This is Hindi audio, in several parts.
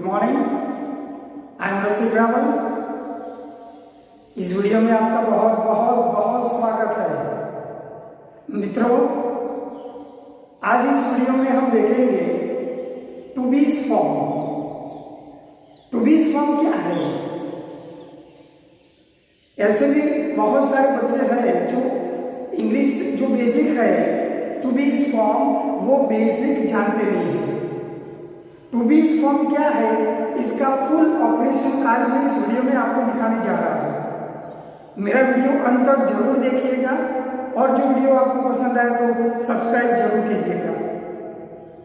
गुड मॉर्निंग, आई एम रसिक रावल। इस वीडियो में आपका बहुत बहुत बहुत स्वागत है। मित्रों, आज इस वीडियो में हम देखेंगे टू बीज फॉर्म। टू बीज फॉर्म क्या है? ऐसे भी बहुत सारे बच्चे हैं जो इंग्लिश जो बेसिक है टू बीज फॉर्म वो बेसिक जानते नहीं है। टू बीज फॉर्म क्या है, इसका फुल ऑपरेशन आज मैं इस वीडियो में आपको दिखाने जा रहा हूं। मेरा वीडियो अंत तक जरूर देखिएगा और जो वीडियो आपको पसंद आए तो सब्सक्राइब जरूर कीजिएगा।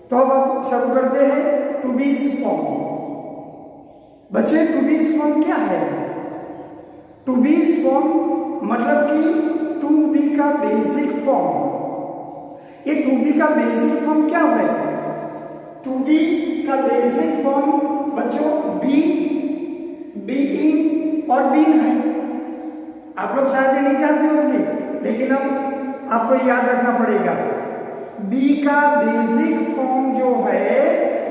तो अब शुरू करते हैं टू बीज फॉर्म। बच्चे, टू बीज फॉर्म क्या है? टू बीज फॉर्म मतलब कि टू बी का बेसिक फॉर्म। ये टू बी का बेसिक फॉर्म क्या है? टू बी का बेसिक फॉर्म बच्चों बी, बीइंग और बीन है। आप लोग शायद ये नहीं जानते होंगे, लेकिन अब आपको याद रखना पड़ेगा। बी का बेसिक फॉर्म जो है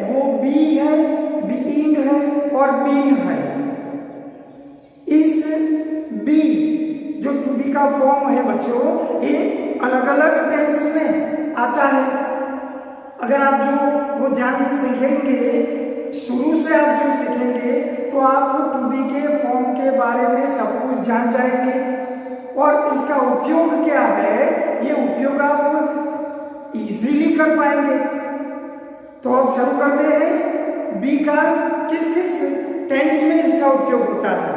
वो बी है, बीइंग है और बीन है। इस बी जो टू बी का फॉर्म है बच्चों, ये अलग अलग टेंस में आता है। अगर आप जो वो ध्यान से सीखेंगे, शुरू से आप जो सीखेंगे तो आप टू बी के फॉर्म के बारे में सब कुछ जान जाएंगे और इसका उपयोग क्या है ये उपयोग आप इजीली कर पाएंगे। तो अब शुरू करते हैं बी का किस किस टेंस में इसका उपयोग होता है।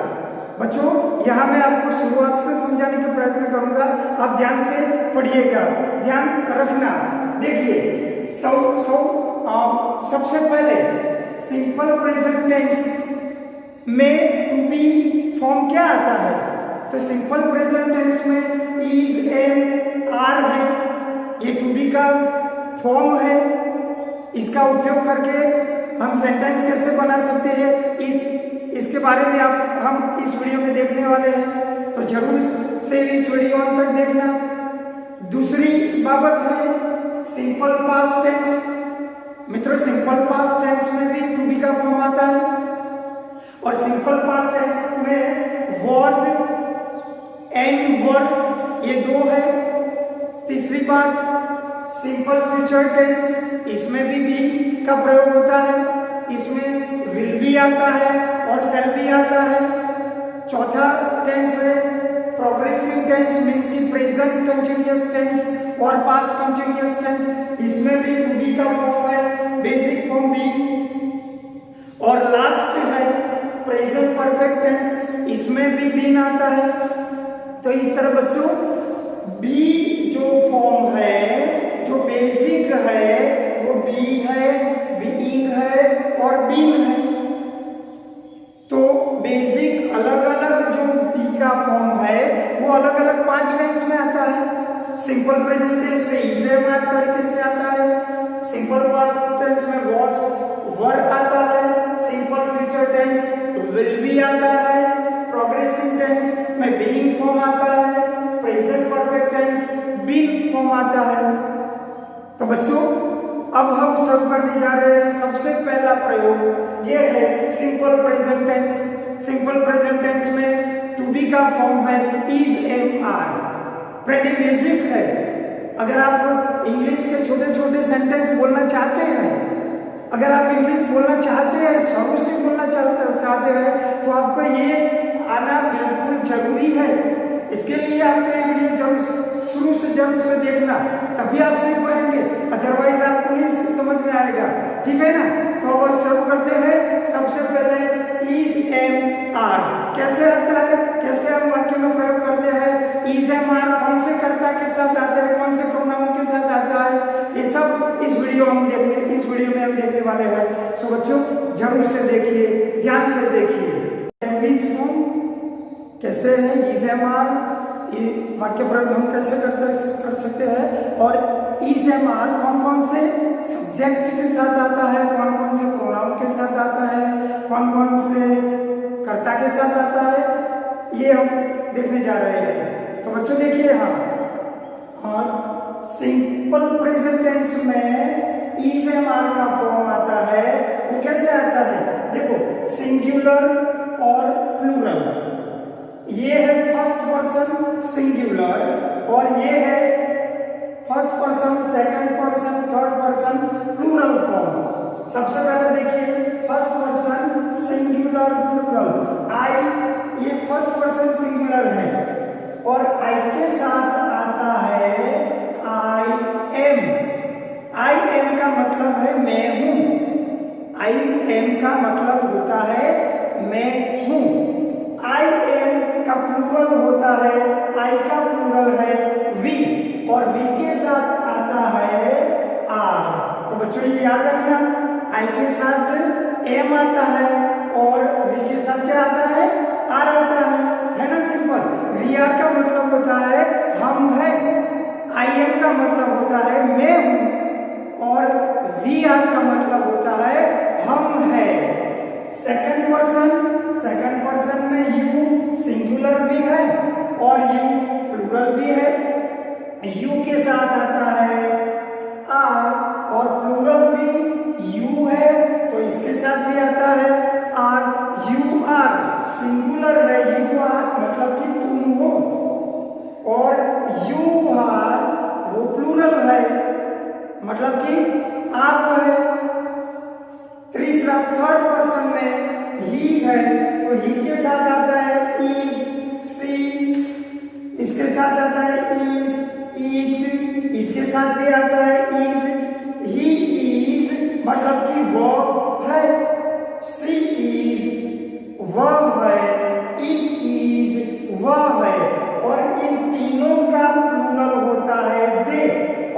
बच्चों, यहाँ मैं आपको शुरुआत से समझाने का प्रयत्न करूंगा, आप ध्यान से पढ़िएगा, ध्यान रखना। देखिए, सबसे पहले सिंपल प्रेजेंट टेंस में टू बी फॉर्म क्या आता है? तो सिंपल प्रेजेंट टेंस में इज, एम, आर है। ये टू बी का फॉर्म है। इसका उपयोग करके हम सेंटेंस कैसे बना सकते हैं इसके बारे में हम इस वीडियो में देखने वाले हैं। तो जरूर से इस वीडियो तक देखना। दूसरी बाबत है सिंपल पास्ट टेंस। मित्रों, सिंपल पास्ट टेंस में भी टू बी का फॉर्म आता है और सिंपल पास्ट टेंस में वॉज एंड वर ये दो है। तीसरी बात सिंपल फ्यूचर टेंस, इसमें भी का प्रयोग होता है। इसमें विल भी आता है और शैल भी आता है। चौथा टेंस है प्रोग्रेसिव टेंस, मीन्स की प्रेजेंट कंटिन्यूअस टेंस और पास्ट कंटिन्यूअस टेंस। इसमें भी टू बी का फॉर्म है, बेसिक फॉर्म बी। और लास्ट है प्रेजेंट परफेक्ट टेंस, इसमें भी बीन आता है। तो इस तरह बच्चों बी जो फॉर्म है, जो बेसिक है, वो बी है, बीइंग है और बीन है। तो बेसिक अलग अलग जो बी का फॉर्म है वो अलग अलग 5 टेंस में आता है। सिंपल प्रेजेंट टेंस में इज, एम, आर तरीके से आता है। सिंपल पास्ट टेंस में वॉज, वर आता है। सिंपल फ्यूचर टेंस विल भी आता है। प्रोग्रेसिव टेंस में बीइंग फॉर्म आता है। Present perfect tense been form आता है। तो बच्चों, अब हम शुरू करने जा रहे हैं। सबसे पहला प्रयोग ये है simple present tense. Simple present tense में टू बी का फॉर्म है is, am, are. Pretty basic है। अगर आप इंग्लिश के छोटे छोटे सेंटेंस बोलना चाहते हैं, अगर आप इंग्लिश बोलना चाहते हैं, शुरू से बोलना चाहते हैं, तो आपको ये आना बिल्कुल जरूरी है। इसके लिए आपको ये वीडियो जरूर शुरू से जरूर से देखना, तभी आप सीख पाएंगे, अदरवाइज आपको नहीं समझ में आएगा। ठीक है ना? तो अब शुरू करते हैं। सबसे पहले इज, एम, आर कैसे आता है, कैसे हम वाक्य में प्रयोग करते हैं। इज, एम, आर कौन से कर्ता के साथ आता है, कौन से प्रोनाउन के साथ आता है, ये सब इस वीडियो में हम देखने वाले हैं। सो बच्चों, जरूर से देखिए, ध्यान से देखिए। बीज फॉर्म कैसे है, इज, एम, आर, ये वाक्य प्रयोग हम कैसे कर सकते हैं। और इज, एम, आर कौन कौन से सब्जेक्ट के साथ आता है, कौन कौन से प्रोनाउन के साथ आता है, कौन कौन से कर्ता के साथ आता है, ये हम देखने जा रहे हैं। तो बच्चों देखिए यहाँ, और सिंपल प्रेजेंट टेंस में इज, एम, आर का फॉर्म आता है। वो कैसे आता है? देखो सिंगुलर और प्लूरल, ये है फर्स्ट पर्सन सिंगुलर और ये है first person, second person, third person plural form. सबसे पहले देखिए first person singular plural, I, ये फर्स्ट पर्सन सिंगुलर है और आई के साथ आता है आई एम। आई एम का मतलब है मैं हूं, आई एम का मतलब होता है मैं हूं। आई एम का प्लूरल होता है, आई का प्लूरल है वी और वी के साथ आता है आर। तो बच्चों ये याद रखना, आई के साथ एम आता है और वी के साथ क्या आता है, आर आता है ना, सिंपल। वी आर का मतलब होता है हम है, आई एम का मतलब होता है मैं हूं और वी आर का मतलब होता है हम है। सेकंड पर्सन में यू सिंगुलर भी है और यू प्लूरल भी है। यू के साथ आता है आर और प्लूरल भी यू है तो इसके साथ भी आता है आर। यू आर सिंगुलर है, यू आर मतलब कि तुम हो और यू आर वो प्लूरल है मतलब कि आप है। तीसरा थर्ड पर्सन में ही है तो ही के साथ आता है इज, सी, इसके साथ आता है इज, इट के साथ भी आता है इज, ही इज मतलब कि वो है, सी इज वह है, इट इज वह है और इन तीनों का प्लूरल होता है दे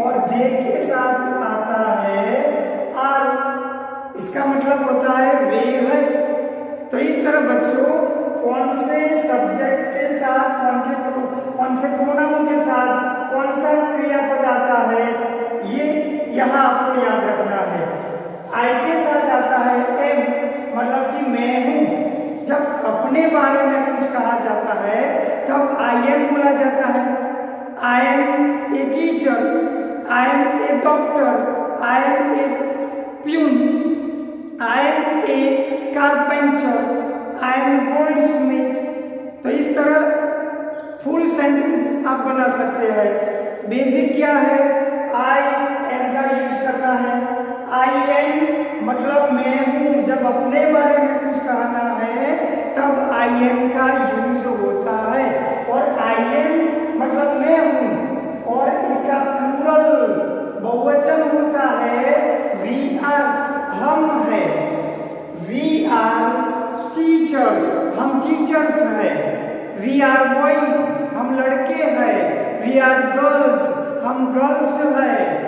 और दे के साथ आता है आर, इसका मतलब होता है वे है। तो इस तरह बच्चों कौन से सब्जेक्ट के साथ कौन से प्रोनाउन के साथ कौन सा क्रियापद आता है ये यहाँ आपको याद रखना है। आई के साथ आता है एम मतलब कि मैं हूं। जब अपने बारे में कुछ कहा जाता है तब आई एम बोला जाता है। I am a teacher, I am a doctor, I am a peon, I am a carpenter, I am goldsmith. तो इस तरह फुल सेंटेंस आप बना सकते हैं। बेसिक क्या है, आई एम का यूज करना है। आई एम मतलब मैं हूं, जब अपने बारे में कुछ कहना है तब आई एम का यूज होता है और आई एम मतलब मैं हूं और इसका प्लूरल बहुवचन होता है वी आर, हम है। वी आर टीचर्स, हम टीचर्स हैं। वी आर बॉयज, हम लड़के हैं। वी आर गर्ल्स, हम गर्ल्स हैं।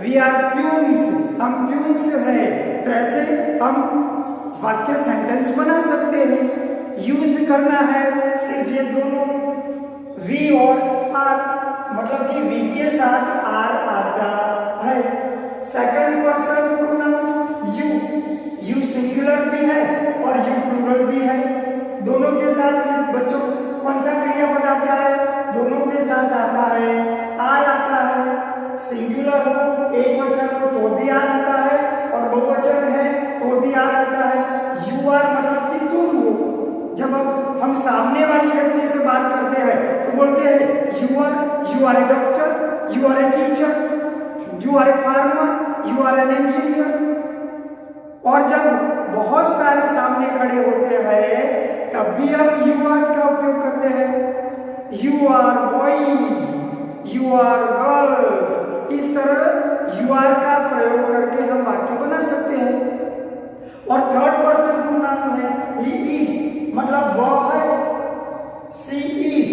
वी आर प्यून्स, हम प्यून्स हैं। तो ऐसे हम वाक्य सेंटेंस बना सकते हैं। यूज करना है सिर्फ ये दोनों वी और आर, मतलब कि वी के साथ आर आता है। Second person pronouns you, you singular भी है और यू प्लूरल भी है। दोनों के साथ बच्चों कौन सा क्रियापद आता है, दोनों के साथ आता है आर आता है। सिंगुलर हो, एक वचन हो तो भी आर आता है और बहुवचन है तो भी आर आता है। यू आर मतलब कि तुम हो। जब हम सामने वाली व्यक्ति से बात करते हैं तो बोलते हैं you are a doctor, you are a teacher, you are a farmer, you are an engineer. और जब बहुत सारे सामने खड़े होते हैं तब भी हम यू आर का उपयोग करते हैं। You are boys, you are girls, इस तरह यू आर का प्रयोग करके हम वाक्य बना सकते हैं। और थर्ड पर्सन प्रोनाउन है ही इज, मतलब वह है। सी इज,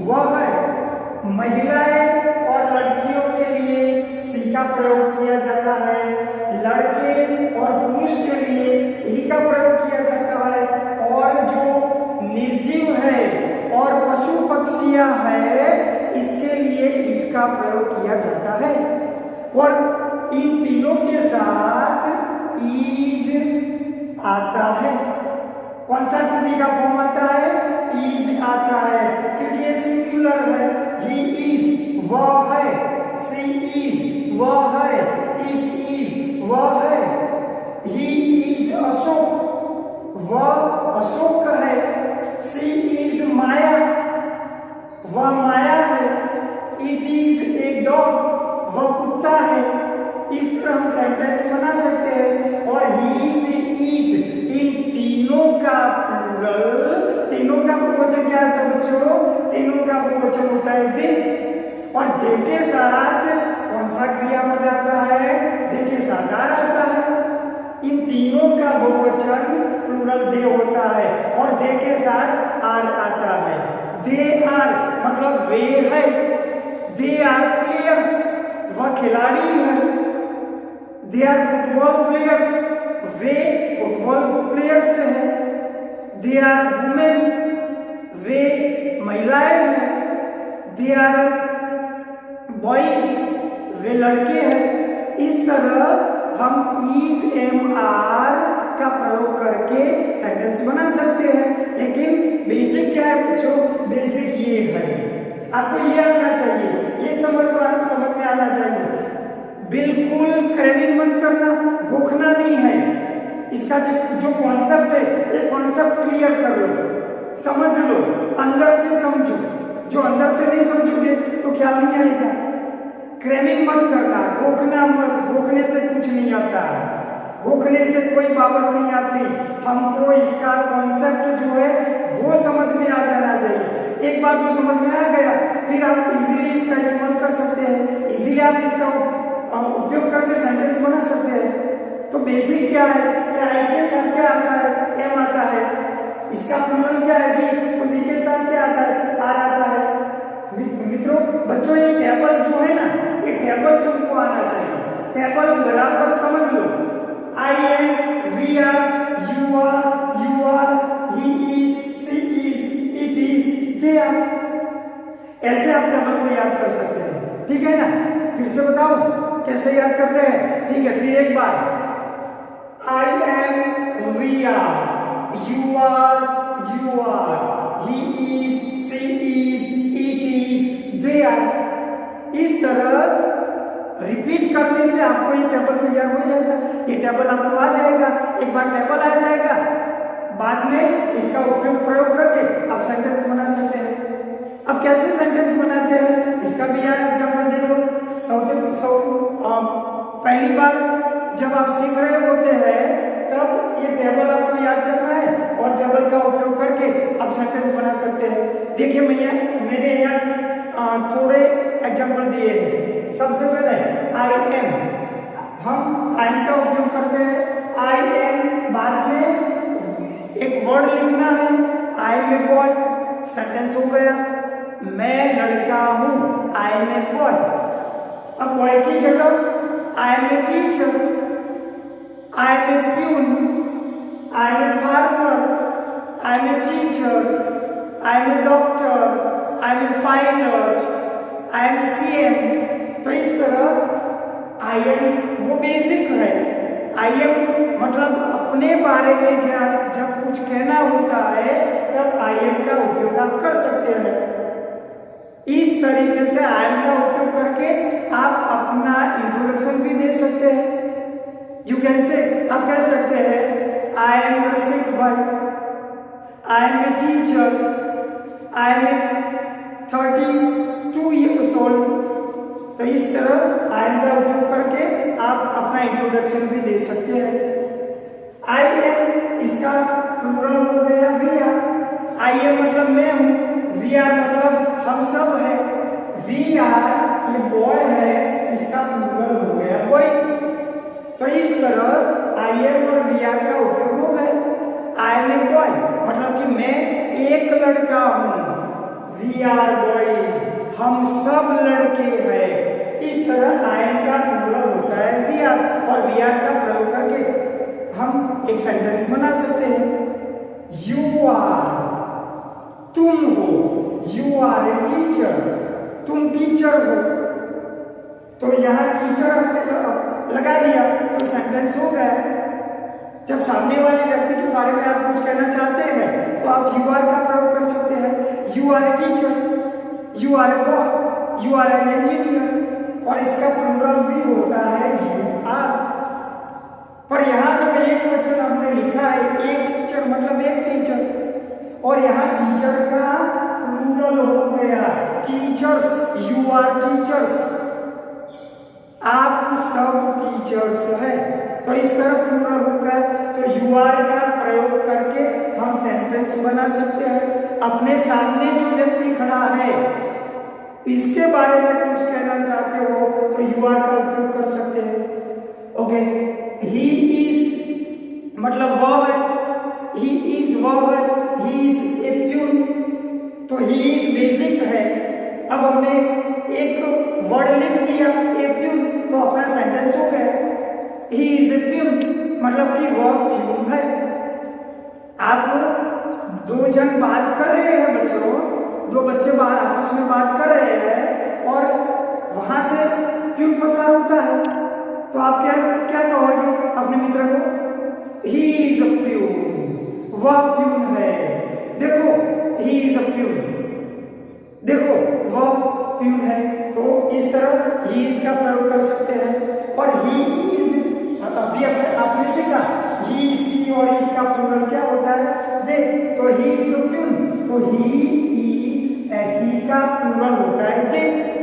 वह है। महिलाएं और लड़कियों के लिए सी का प्रयोग किया जाता है, लड़के और पुरुष के लिए ही का प्रयोग किया जाता है। और जो निर्जीव है और पशु पक्षियां है इसके लिए इट का प्रयोग किया जाता है। और इन तीनों के साथ इज आता है। कौन सा टू बी का फॉर्म आता है, इज आता है क्योंकि ये सिंगुलर है। ही इज, वह है। सी इज, वह है। इट इज, वह है। ही इज अशोक, तीनों का प्लूरल, तीनों का बहुवचन क्या होता है बच्चों? तीनों का बहुवचन होता है दे। और दे के साथ कौन सा क्रियापद आता है? दे के साथ आर आता है। इन तीनों का बहुवचन प्लूरल दे होता है और दे के साथ आर आता है। दे आर मतलब वे है, दे आर प्लेयर्स वह खिलाड़ी है, दे आर फुटबॉल प्लेयर्स वे फुटबॉल प्लेयर्स है, दे आर वुमेन वे महिलाएं हैं, दे आर बॉयज वे लड़के हैं। इस तरह हम इज एम आर का प्रयोग करके सेंटेंस बना सकते हैं। लेकिन बेसिक क्या है बच्चों? बेसिक ये है, आपको ये आना चाहिए, ये समझ में आना चाहिए। बिल्कुल क्रैमिंग मत करना, गोखना नहीं है। इसका जो कॉन्सेप्ट है ये कॉन्सेप्ट क्लियर कर लो, समझ लो, अंदर से समझो। जो अंदर से नहीं समझोगे तो क्या नहीं आएगा। क्रैमिंग मत करना, गोखना मत, गोखने से कुछ नहीं आता, गोखने से कोई बाबत नहीं आती। हमको इसका कॉन्सेप्ट जो है वो समझ में आ जाना चाहिए। एक बार जो समझ में आ गया फिर आप इजीली इसका इस्तेमाल कर सकते हैं, इजीली आप इसका उपयोग करके सेंटेंस बना सकते हैं। तो बेसिक क्या है? आई के साथ क्या आता है? एम आता है। इसका प्लूरल क्या है? वी। तो वी के साथ क्या आता है? आर आता है। मित्रों बच्चों ये टेबल जो है ना, ये टेबल तुमको आना चाहिए। टेबल बराबर समझ लो। I am, we are, you are, he is, she is, it is, they are. ऐसे आप टेबल को याद कर सकते हैं, ठीक है ना? फिर से बताओ कैसे याद करते हैं, ठीक है? फिर एक बार, I am, we are, you are, he is, she is, it is, they are. इस तरह रिपीट करने से आपको ये टेबल तैयार हो जाएगा। ये टेबल आपको आ जाएगा। एक बार टेबल आ जाएगा, बाद में इसका उपयोग प्रयोग करके आप सेंटेंस बना सकते हैं। अब कैसे सेंटेंस बनाते हैं इसका भी यहाँ एग्जाम्पल दे दो। पहली बार जब आप सीख रहे होते हैं तब ये टेबल आपको याद करना है और टेबल का उपयोग करके आप सेंटेंस बना सकते हैं। देखिए मैंने यहाँ थोड़े एग्जाम्पल दिए हैं। सबसे पहले आई एम, हम आई का उपयोग करते हैं। आई एम बाद में एक वर्ड लिखना है, I am a boy, sentence हो गया। मैं लड़का हूं, आई एम ए बॉय। अब बॉय की जगह I am a teacher, I am a peon, I am a farmer, I am a teacher, I am a doctor, I am a pilot, I am CM. तो इस तरह आई एम वो बेसिक है। आई एम मतलब अपने बारे में जब कुछ कहना होता है तब आई एम का उपयोग आप कर सकते हैं। इस तरीके से आई एम का उपयोग करके आप अपना इंट्रोडक्शन भी दे सकते हैं। यू कैन से, आप कह सकते हैं आई एम रसिक भाई, I am a teacher, I am a 32 years old। तो इस तरह आई एम का उपयोग करके आप अपना इंट्रोडक्शन भी दे सकते हैं। आई एम इसका प्लूरल हो गया वी आर। आई एम मतलब मैं हूं, वी आर मतलब हम सब है। वी आर ये बॉय है, इसका प्लूरल हो गया बॉयज। तो इस तरह आई एम और वी आर का उपयोग हो गया। आई एम ए बॉय मतलब कि मैं एक लड़का हूं, वी आर बॉयज हम सब लड़के हैं। इस तरह आई एम का प्लूरल होता है वी आर, और वी आर का प्रयोग करके हम एक सेंटेंस बना सकते हैं। यू आर तुम हो, यू आर ए टीचर तुम टीचर हो। तो यहाँ टीचर हमने लगा दिया तो सेंटेंस हो गया। जब सामने वाले व्यक्ति के बारे में आप कुछ कहना चाहते हैं तो आप यू आर का प्रयोग कर सकते हैं। You are a teacher, you are a boy, you are an engineer. और इसका प्लूरल भी होता है यू आर। पर यहाँ जो एक वचन हमने लिखा है एक टीचर मतलब एक टीचर, और यहाँ टीचर का प्लूरल हो गया टीचर्स, यू आर टीचर्स, आप सब टीचर्स हैं। तो इस तरह प्लूरल हो गया। तो यू आर का प्रयोग करके सेंटेंस बना सकते हैं। अपने सामने जो व्यक्ति खड़ा है इसके बारे में कुछ कहना चाहते हो तो यू आर का उपयोग कर सकते हैं। ओके, ही इज मतलब वह है, ही इज वह है, ही इज ए प्यून, तो ही इज बेसिक है। अब हमने एक वर्ड लिख दिया ए प्यून, तो अपना सेंटेंस हो गया, ही इज ए प्यून, मतलब कि वह प्यून है। आप दो जन बात कर रहे हैं बच्चों, दो बच्चे आपस में बात कर रहे हैं और वहां से प्यून प्रसार होता है, तो आप क्या क्या कहोगे अपने मित्र को? ही इज अ प्यून, वह प्यून है। देखो ही इज अ प्यून, देखो वह प्यून है, तो इस तरह ही इज का प्रयोग कर सकते हैं। और ही इज अभी आपने सीखा ही सी और इट का प्लूरल क्या होता है, देख, तो ही इज अ प्यून, तो ही का प्लूरल होता है दे,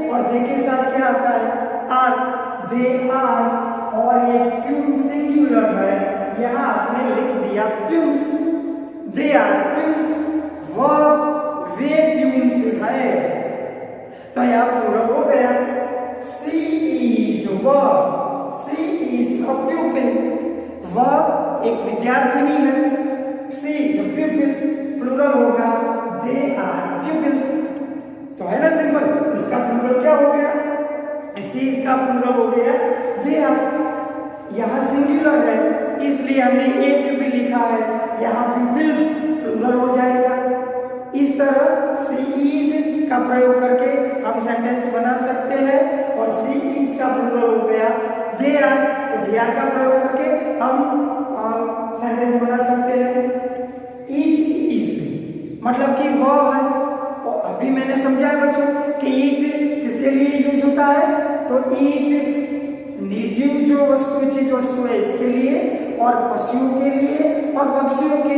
और दे के साथ क्या आता है? आर, दे आर, और ये प्यून सिंगुलर है, यहाँ आपने लिख दिया प्यून्स, दे आर प्यून्स, वह वे प्यून्स है, तो यहाँ प्लूरल हो गया। सी इज सी इज अ प्यूपिल, वह एक विद्यार्थिनी है, सी इज अ प्यूपिल, प्लूरल होगा दे आर प्यूपिल्स, तो है ना सिंपल। इसका प्लूरल क्या हो गया? सी इसका प्लूरल हो गया दे आर, यहाँ सिंगुलर है इसलिए हमने ए प्यूपिल लिखा है, यहाँ प्यूपिल्स प्लूरल हो जाएगा। इस तरह सी इज का प्रयोग करके हम सेंटेंस बना सकते हैं, और सी इज का प्लूरल हो गया दे आर, तो दे आर का प्रयोग करके हम सेंटेंस बना सकते हैं। इट इज मतलब कि वह है, और अभी मैंने समझाया बच्चों कि ईट किसके लिए यूज होता है, तो ईट निर्जीव जो वस्तु चीज वस्तु है इसके लिए, और पशुओं के लिए और पक्षियों के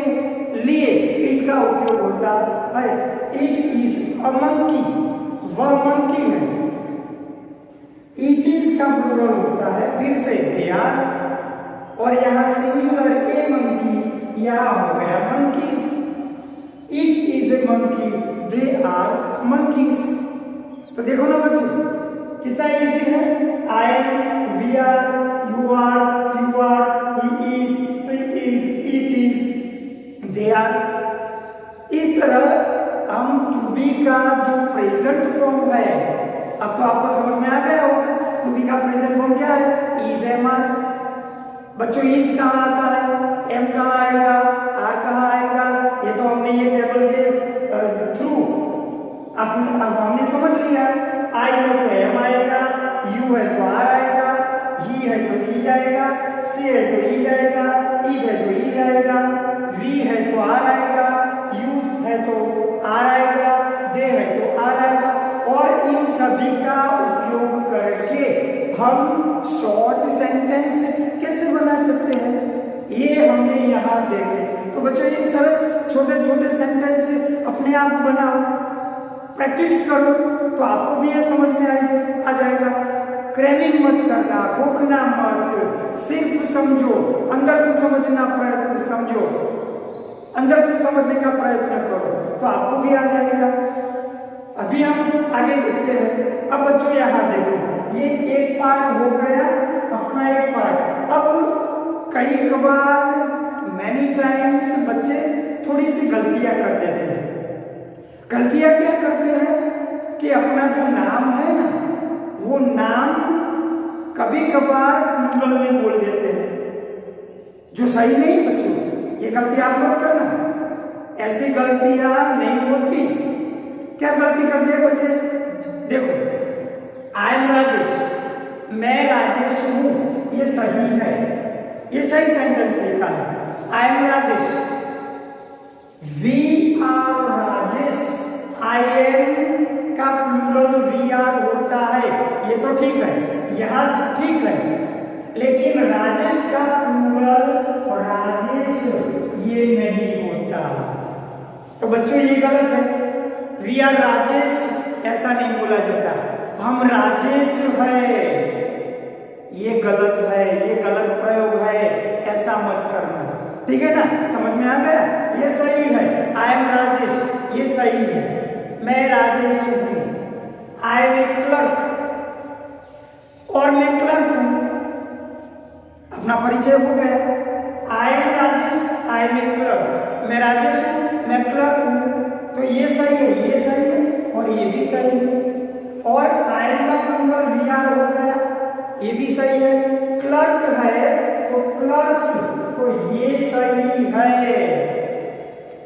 लिए ईट का उपयोग होता है। इट इज अ मंकी, वह मंकी है। इट इज का प्लूरल होता है फिर से दे आर, और यहाँ सिंगुलर ए मंकी, यहाँ हो गया monkeys. It is a monkey, they are monkeys. तो देखो ना बच्चों कितना इजी है। I am, we are, you are, he is, she is, it is, they are. इस तरह हम टू बी का जो प्रेजेंट फॉर्म है, अब तो आपको समझ में आ गया होगा टू बी का प्रेजेंट फॉर्म क्या है, इज, एम, आर। बच्चों इज कहाँ आता है, एम कहाँ आएगा, आर कहाँ आएगा, ये तो हमने ये टेबल के थ्रू अब हमने समझ लिया। आई है तो एम आएगा, यू है तो आर आएगा, ही है तो ई जाएगा, सी है तो ई जाएगा, ई है तो ई जाएगा, वी है तो आर आएगा, यू है तो आर आएगा, दे है तो आर आएगा। और इन सभी का उपयोग करके हम शॉर्ट सेंटेंस कैसे बना सकते हैं, ये हमने यहाँ देखे। तो बच्चों इस तरह से छोटे छोटे सेंटेंस अपने आप बनाओ, प्रैक्टिस करो, तो आपको भी ये समझ में आ जाएगा। क्रैमिंग मत करना, भूखना मत, सिर्फ समझो, अंदर से समझना प्रयत्न समझो, अंदर से समझने का प्रयत्न करो, तो आपको भी आ जाएगा। अभी हम आगे देखते हैं। अब बच्चों यहाँ देखो, ये एक पार्ट हो गया, अपना एक पार्ट। अब कई कबार मैनी टाइम्स बच्चे थोड़ी सी गलतियां कर देते हैं। गलतियां क्या करते हैं कि अपना जो नाम है ना, वो नाम कभी कभार प्लूरल में बोल देते हैं, जो सही नहीं बच्चों, ये गलती आप मत करना, ऐसी गलतियां नहीं होती। क्या गलती करते हैं बच्चे, देखो आई एम राजेश, मैं राजेश हूं, ये सही है, ये सही सेंटेंस लिखा है, I am Rajesh. We are Rajesh, I am का प्लूरल वी आर होता है, ये तो ठीक है, यहाँ ठीक है, लेकिन राजेश का प्लूरल राजेश ये नहीं होता। तो बच्चों ये गलत है, वी आर राजेश ऐसा नहीं बोला जाता, हम राजेश है, ये गलत है, ये गलत प्रयोग है, ऐसा मत करना। ठीक है ना, समझ में आ गया, ये सही है। आई एम राजेश, ये सही है, मैं राजेश हूँ। आई एम ए क्लर्क, और मैं क्लर्क हूँ, अपना परिचय हो गया। I am Rajesh, I am a clerk, मैं राजेश हूँ, मैं क्लर्क हूँ, तो ये सही है, ये सही है और ये भी सही है। और आई एम का प्लूरल वी आर हो गया, ये भी सही है। क्लर्क है तो क्लर्क्स, तो ये सही है।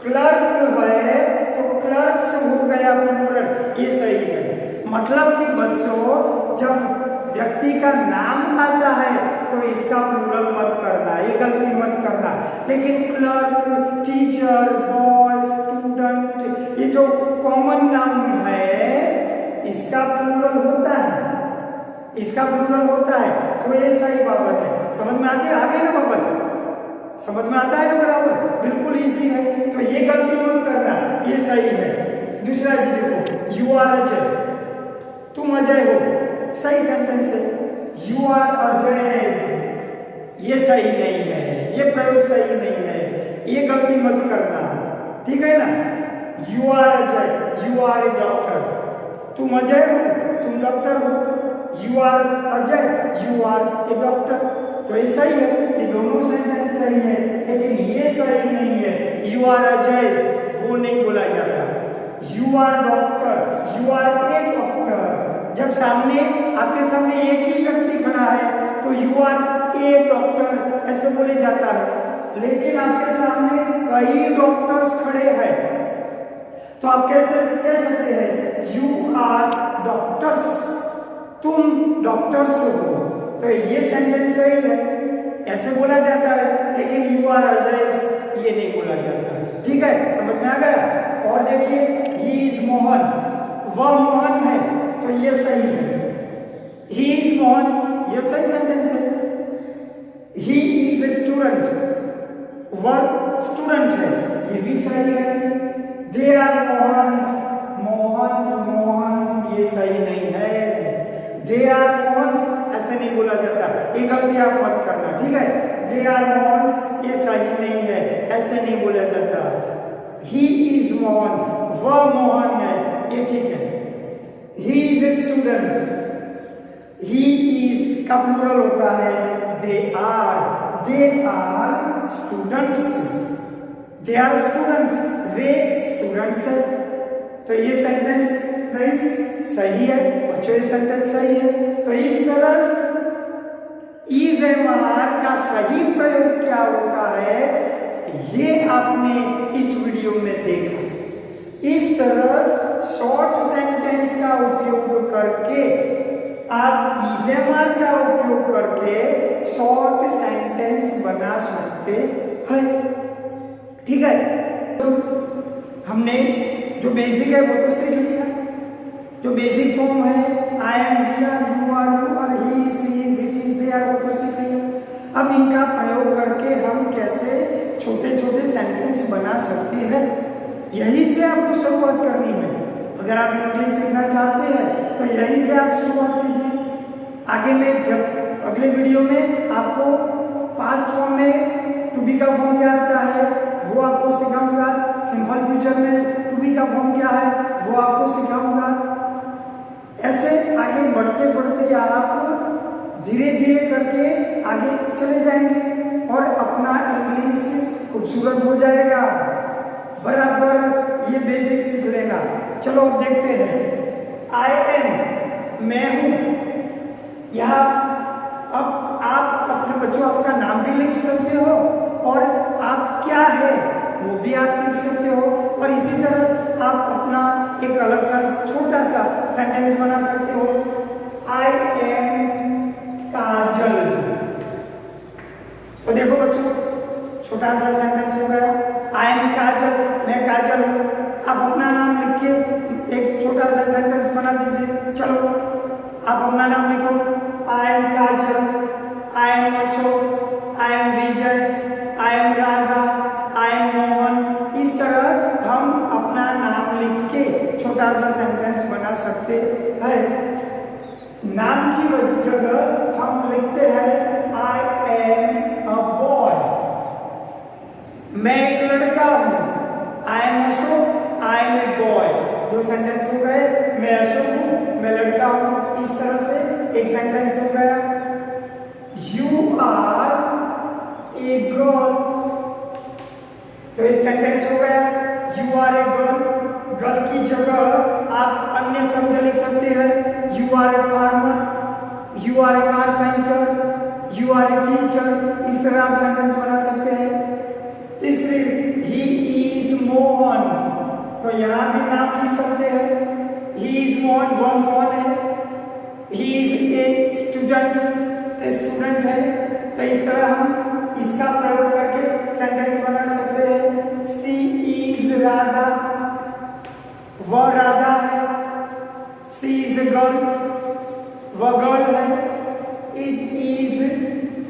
क्लर्क है तो क्लर्क्स हो गया प्लूरल, ये सही है। मतलब कि बच्चों, जब व्यक्ति का नाम आता है तो इसका प्लूरल मत करना, ये गलती मत करना। लेकिन क्लर्क, टीचर, बॉय, स्टूडेंट, ये जो कॉमन नाउन है इसका प्लूरल होता है, इसका प्लूरल होता है, तो ये सही बाबत है। समझ में आती है, आगे ना बाबत, समझ में आता है ना बराबर, बिल्कुल इजी है, तो ये गलती मत करना, ये सही है। दूसरा देखो, यू आर अजय, तुम अजय हो, सही सेंटेंस है। यू आर अजय, ये सही नहीं है, ये प्रयोग सही नहीं है, ये गलती मत करना, ठीक है ना। You are Ajay, you are a doctor, तुम अजय हो, तुम डॉक्टर हो। You are Ajay, you are a doctor, तो ये सही है, ये दोनों सेंटेंस सही है। लेकिन ये सही नहीं है, यू आर अजय वो नहीं बोला जाता। You are doctor, you are a doctor, जब सामने आपके सामने एक ही व्यक्ति खड़ा है तो यू आर ए डॉक्टर ऐसे बोले जाता है। लेकिन आपके सामने कई डॉक्टर्स खड़े हैं तो आप कैसे कह सकते हैं यू आर डॉक्टर्स, तुम डॉक्टर्स हो, तो ये सेंटेंस सही है, ऐसे बोला जाता है। लेकिन यू आर अजय ये नहीं बोला जाता है, ठीक है, समझ में आ गया। और देखिए, ही इज मोहन, वह मोहन है, तो ये सही है। ही इज मोहन, ये सही सेंटेंस है। ही इज ए स्टूडेंट, वह स्टूडेंट है, ये भी सही है। दे आर मोहन्स, मोहन्स मोहन्स, ये सही नहीं है। दे आर मोहन्स ऐसे नहीं बोला जाता, ये गलती आप मत करना, ठीक है। दे आर मोहन्स ये सही नहीं है, ऐसे नहीं बोला जाता। ही इज मोहन, वह मोहन है, ये ठीक है। He is a student, he is का प्लूरल होता है they are students, they are students, वे स्टूडेंट्स है, तो ये सेंटेंस फ्रेंड्स सही है, बच्चों ये सेंटेंस सही है। तो इस तरह इज एम आर का सही प्रयोग क्या होता है ये आपने इस वीडियो में देखा। इस तरह शॉर्ट सेंटेंस का उपयोग करके आप इज एम आर का उपयोग करके शॉर्ट सेंटेंस बना सकते हैं, ठीक है। तो हमने जो बेसिक है वो तो सीख लिया, जो बेसिक फॉर्म है I am, we are, you are, he, she, it is, they are, वो तो सीख लिया। अब इनका प्रयोग करके हम कैसे छोटे छोटे सेंटेंस बना सकते हैं, यही से आपको शुरुआत करनी है। अगर आप इंग्लिश सीखना चाहते हैं तो यही से आप शुरुआत कीजिए। आगे में जब अगले वीडियो में आपको पास्ट फॉर्म में टू बी का फॉर्म क्या आता है वो आपको सिखाऊंगा, सिंपल फ्यूचर में टू बी का फॉर्म क्या है वो आपको सिखाऊंगा। ऐसे आगे बढ़ते बढ़ते आप धीरे धीरे करके आगे चले जाएंगे और अपना इंग्लिश खूबसूरत हो जाएगा, बराबर ये बेसिक सीख लेना। चलो अब देखते हैं, आई एम मैं हूं, यहाँ अब आप अपने बच्चों आपका नाम भी लिख सकते हो और आप क्या है वो भी आप लिख सकते हो, और इसी तरह आप अपना एक अलग सा छोटा सा सेंटेंस बना सकते हो। आई एम काजल, तो देखो बच्चों छोटा सा सेंटेंस हो गया, आई एम काजल, मैं काजल हूँ। आप अपना नाम लिख के एक छोटा सा सेंटेंस बना दीजिए। चलो आप अपना नाम लिखो, I am Kajal, I am Ashok, I M Vijay, I am Radha, I am Mohan. इस तरह हम अपना नाम लिख के छोटा सा सेंटेंस बना सकते हैं। नाम की जगह हम लिखते हैं आई एम अ बॉय, मैं एक लड़का हूँ, I am Ashok, I am a boy. दो सेंटेंस हो गए, मैं अशोक हूँ, मैं लड़का हूँ, इस तरह से एक सेंटेंस हो गया। यू आर ए गर्ल, तो एक सेंटेंस हो गया। You are a girl, girl की जगह आप अन्य शब्द लिख सकते हैं। You are a farmer, you are a carpenter, you are a teacher, इस तरह आप सेंटेंस बना सकते हैं। तीसरी, ही इज मोहन, तो यहाँ भी नाम लिख सकते हैं। ही इज मोहन, वह मोहन है। ही इज ए स्टूडेंट, तो स्टूडेंट है। तो इस तरह हम इसका प्रयोग करके सेंटेंस बना सकते हैं। सी इज राधा, वह राधा है। सी इज ए गर्ल, वह गर्ल है। इट इज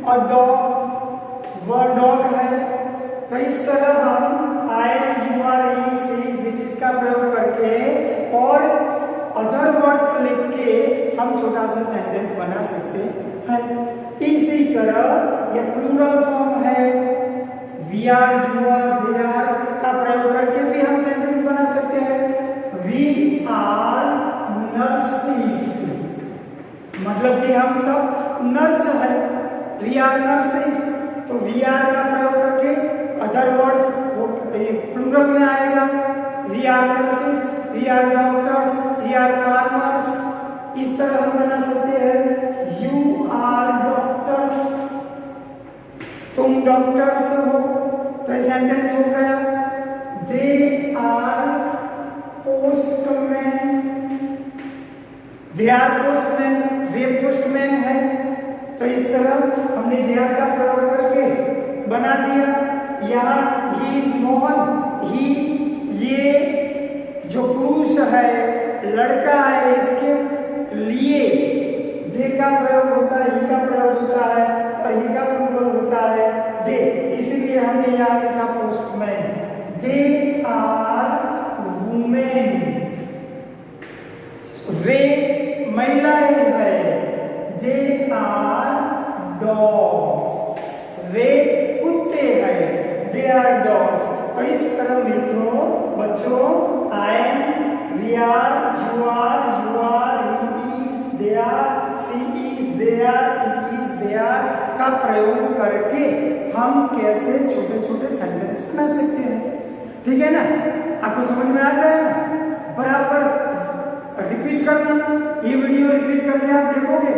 अ डॉग, वह डॉग है। तो इस तरह हम I, you are, he, she, it, इसका प्रयोग करके और अदर वर्ड्स लिख के हम छोटा सा सेंटेंस बना सकते हैं। इसी तरह ये प्लूरल फॉर्म है, we are, you are, they are का प्रयोग करके भी हम सेंटेंस बना सकते हैं। वी आर नर्सेस, मतलब कि हम सब नर्स है। वी आर नर्सेस, तो वी आर का प्रयोग करके अदर वर्ड्स वो प्लूरल में आएगा। We are nurses, we are doctors, we are farmers, इस तरह हम बना सकते हैं। यू आर डॉक्टर्स, तुम डॉक्टर्स हो, तो ये सेंटेंस हो गया। They are postman, they are postman, वे पोस्टमैन है। तो इस तरह हमने दे आर का प्रयोग करके बना दिया। यहाँ ही इज मोहन, ही, ये जो पुरुष है, लड़का है, इसके लिए दे का प्रयोग होता है, ही का प्रयोग होता है, और ही का प्लूरल होता है दे, इसलिए हमने यहाँ लिखा पोस्टमैन। दे आर वुमेन, वे महिलाएं है। दे आर डॉग्स, वे कुत्ते हैं। They are dogs. तो इस तरह मित्रों, बच्चों, I am, we are, you are, he is, they are, she is, they are, it is, they are का प्रयोग करके हम कैसे छोटे छोटे सेंटेंस बना सकते हैं। ठीक है ना, आपको समझ में आ गया ना? बराबर रिपीट करना, ये वीडियो रिपीट करके आप देखोगे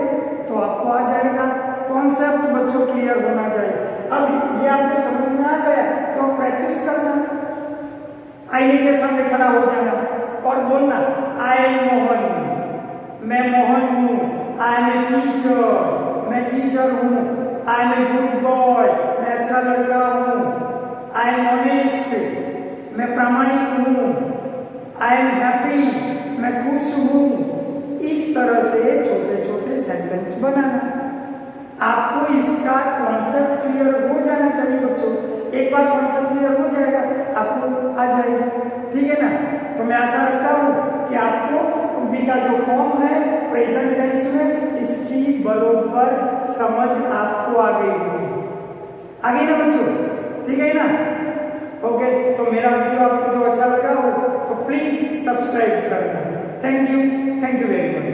तो आपको आ जाएगा, कॉन्सेप्ट बच्चों क्लियर होना चाहिए। अब ये आपको समझ में आ गया तो प्रैक्टिस करना, आईने के सामने खड़ा हो जाना और बोलना, आई एम मोहन, मैं मोहन हूँ। आई एम ए टीचर, मैं टीचर हूँ। I am a good boy, मैं अच्छा लड़का हूँ। आई एम ऑनेस्ट, मैं प्रामाणिक हूँ। आई एम हैप्पी, मैं खुश हूँ। इस तरह से छोटे छोटे सेंटेंस बनाना। आपको इसका कॉन्सेप्ट क्लियर हो जाना चाहिए बच्चों। एक बार कॉन्सेप्ट क्लियर हो जाएगा आपको आ जाएगा। ठीक है ना? तो मैं आशा रखता हूँ कि आपको टू बी का जो फॉर्म है प्रेजेंट टेंस में, इसकी बरोबर समझ आपको आ गई होगी। आ गई ना बच्चों? ठीक है ना? ओके, तो मेरा वीडियो आपको जो अच्छा लगा हो तो प्लीज सब्सक्राइब करना। Thank you very much.